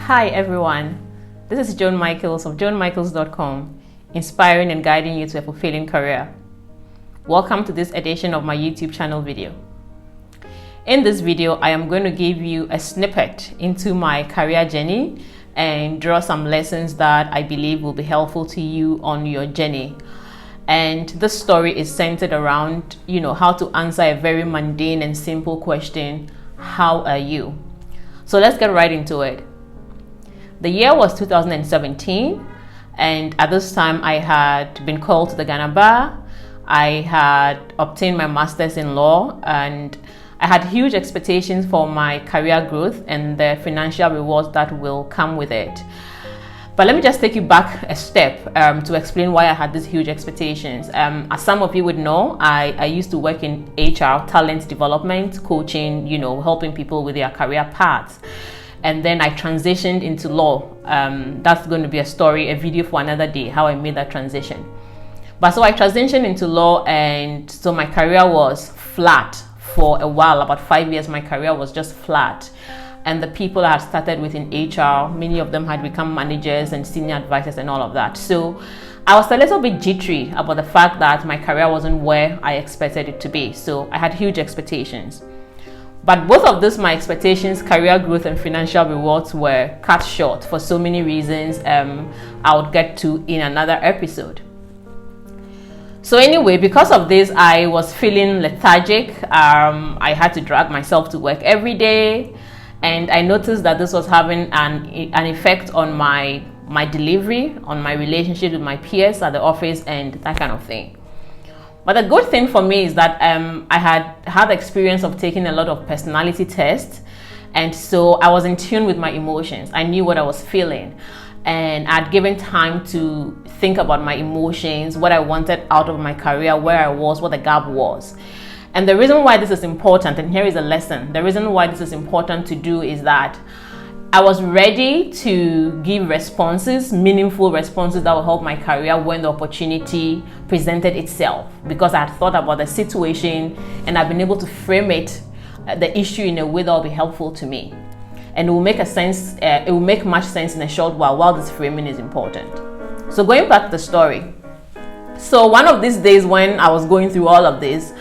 Hi everyone, this is Joan Michaels of joanmichaels.com, inspiring and guiding you to a fulfilling career. Welcome to this edition of my YouTube channel video. In this video, I am going to give you a snippet into my career journey and draw some lessons that I believe will be helpful to you on your journey. And this story is centered around, how to answer a very mundane and simple question: how are you? So let's get right into it. The year was 2017, and at this time I had been called to the Ghana Bar. I had obtained my master's in law, and I had huge expectations for my career growth and the financial rewards that will come with it. But let me just take you back a step to explain why I had these huge expectations. As some of you would know, I used to work in HR, talent development, coaching, helping people with their career paths. And then I transitioned into law. That's going to be a video for another day, how I made that transition. But so I transitioned into law, and so my career was flat for a while. About 5 years, my career was just flat. And the people I had started with in HR, many of them had become managers and senior advisors and all of that. So I was a little bit jittery about the fact that my career wasn't where I expected it to be. So I had huge expectations. But both of these, my expectations, career growth and financial rewards, were cut short for so many reasons I would get to in another episode. So anyway, because of this, I was feeling lethargic. I had to drag myself to work every day. And I noticed that this was having an effect on my delivery, on my relationship with my peers at the office and that kind of thing. But the good thing for me is that I had the experience of taking a lot of personality tests. And so I was in tune with my emotions. I knew what I was feeling. And I'd given time to think about my emotions, what I wanted out of my career, where I was, what the gap was. And the reason why this is important, and here is a lesson, the reason why this is important to do is that I was ready to give responses, meaningful responses that will help my career when the opportunity presented itself, because I had thought about the situation and I've been able to frame it, the issue, in a way that will be helpful to me. And it will make much sense in a short while this framing is important. So going back to the story. So one of these days when I was going through all of this,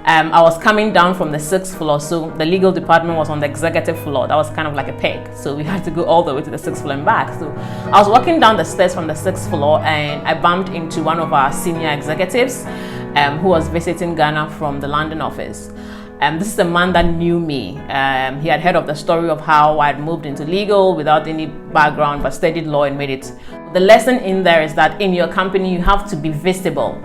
I was coming down from the 6th floor. So the legal department was on the executive floor. That was kind of like a peg. So we had to go all the way to the 6th floor and back. So I was walking down the stairs from the 6th floor, and I bumped into one of our senior executives who was visiting Ghana from the London office. This is a man that knew me. He had heard of the story of how I had moved into legal without any background, but studied law and made it. The lesson in there is that in your company, you have to be visible.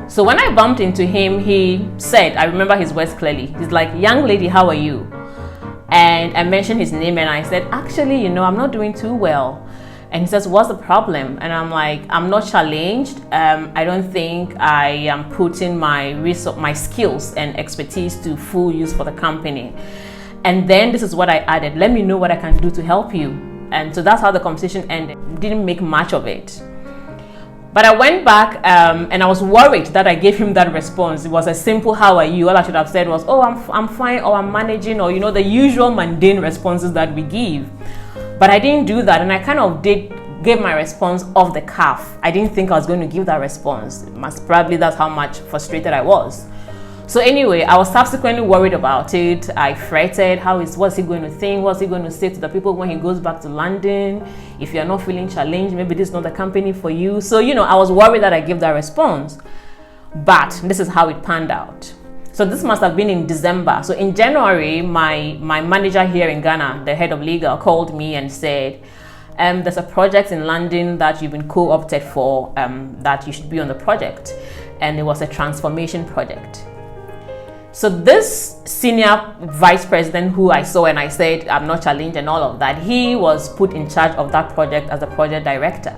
So when I bumped into him, he said, I remember his words clearly. He's like, "Young lady, how are you?" And I mentioned his name, and I said, "Actually, I'm not doing too well." And he says, "What's the problem?" And I'm like, "I'm not challenged. I don't think I am putting my skills and expertise to full use for the company." And then this is what I added: "Let me know what I can do to help you." And so that's how the conversation ended. Didn't make much of it. But I went back and I was worried that I gave him that response. It was a simple "how are you?" All I should have said was, "Oh, I'm fine," or "I'm managing," or the usual mundane responses that we give. But I didn't do that, and I kind of gave my response off the cuff. I didn't think I was going to give that response. Probably that's how much frustrated I was. So anyway, I was subsequently worried about it. I fretted, what's he going to think? What's he going to say to the people when he goes back to London? If you're not feeling challenged, maybe this is not the company for you. So, I was worried that I gave that response. But this is how it panned out. So this must have been in December. So in January, my manager here in Ghana, the head of legal, called me and said, there's a project in London that you've been co-opted for, that you should be on the project. And it was a transformation project. So this senior vice president who I saw and I said, "I'm not challenged," and all of that, he was put in charge of that project as a project director.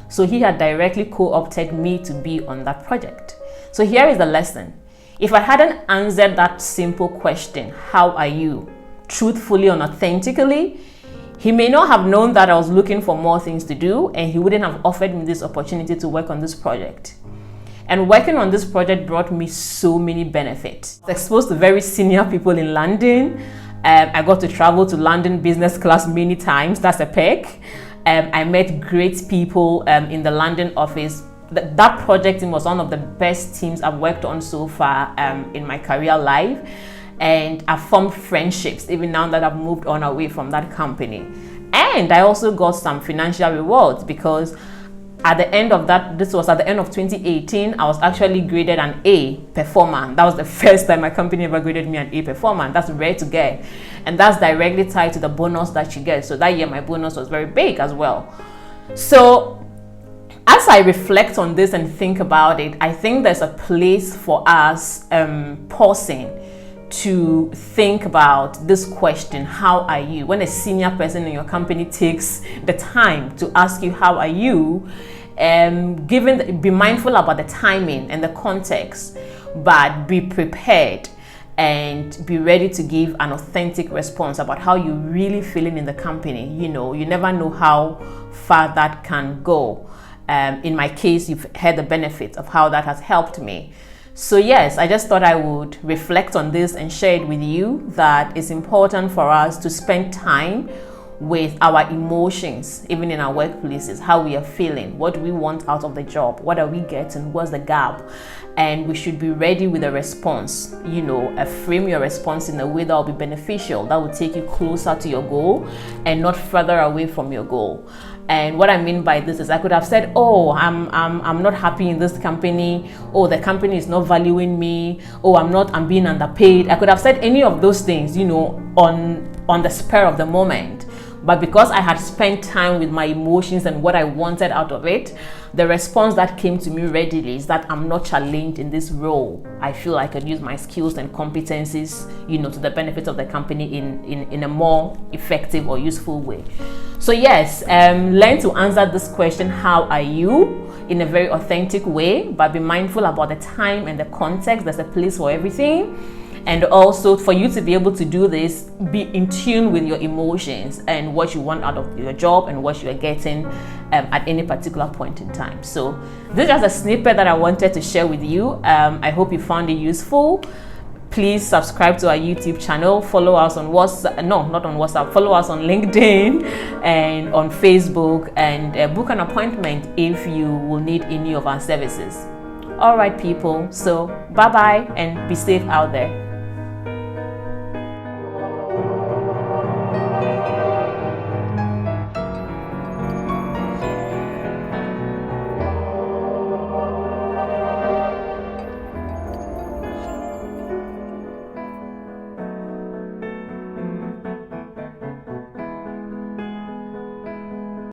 So he had directly co-opted me to be on that project. So here is the lesson. If I hadn't answered that simple question, "How are you?" truthfully and authentically, he may not have known that I was looking for more things to do, and he wouldn't have offered me this opportunity to work on this project. And working on this project brought me so many benefits. I was exposed to very senior people in London. I got to travel to London business class many times. That's a perk. I met great people in the London office. That project team was one of the best teams I've worked on so far in my career life. And I've formed friendships even now that I've moved on away from that company. And I also got some financial rewards because at the end of that, this was at the end of 2018, I was actually graded an A performer. That was the first time my company ever graded me an A performer. That's rare to get. And that's directly tied to the bonus that you get. So that year, my bonus was very big as well. So as I reflect on this and think about it, I think there's a place for us pausing to think about this question, how are you? When a senior person in your company takes the time to ask you, how are you? Be mindful about the timing and the context, but be prepared and be ready to give an authentic response about how you're really feeling in the company. You know, you never know how far that can go. In my case, you've heard the benefits of how that has helped me. So yes, I just thought I would reflect on this and share it with you, that it's important for us to spend time with our emotions, even in our workplaces, how we are feeling, what do we want out of the job, what are we getting, what's the gap, and we should be ready with a response. You know, frame your response in a way that will be beneficial, that will take you closer to your goal and not further away from your goal. And what I mean by this is I could have said, oh, I'm not happy in this company. Oh, the company is not valuing me. Oh, I'm being underpaid. I could have said any of those things, you know, on the spur of the moment. But because I had spent time with my emotions and what I wanted out of it, the response that came to me readily is that I'm not challenged in this role. I feel I can use my skills and competencies, you know, to the benefit of the company in a more effective or useful way. So yes, learn to answer this question, how are you, in a very authentic way, but be mindful about the time and the context. There's a place for everything. And also, for you to be able to do this, be in tune with your emotions and what you want out of your job and what you are getting at any particular point in time. So this is just a snippet that I wanted to share with you. I hope you found it useful. Please subscribe to our YouTube channel. Follow us on WhatsApp. No, not on WhatsApp. Follow us on LinkedIn and on Facebook, and book an appointment if you will need any of our services. All right, people. So bye-bye and be safe out there.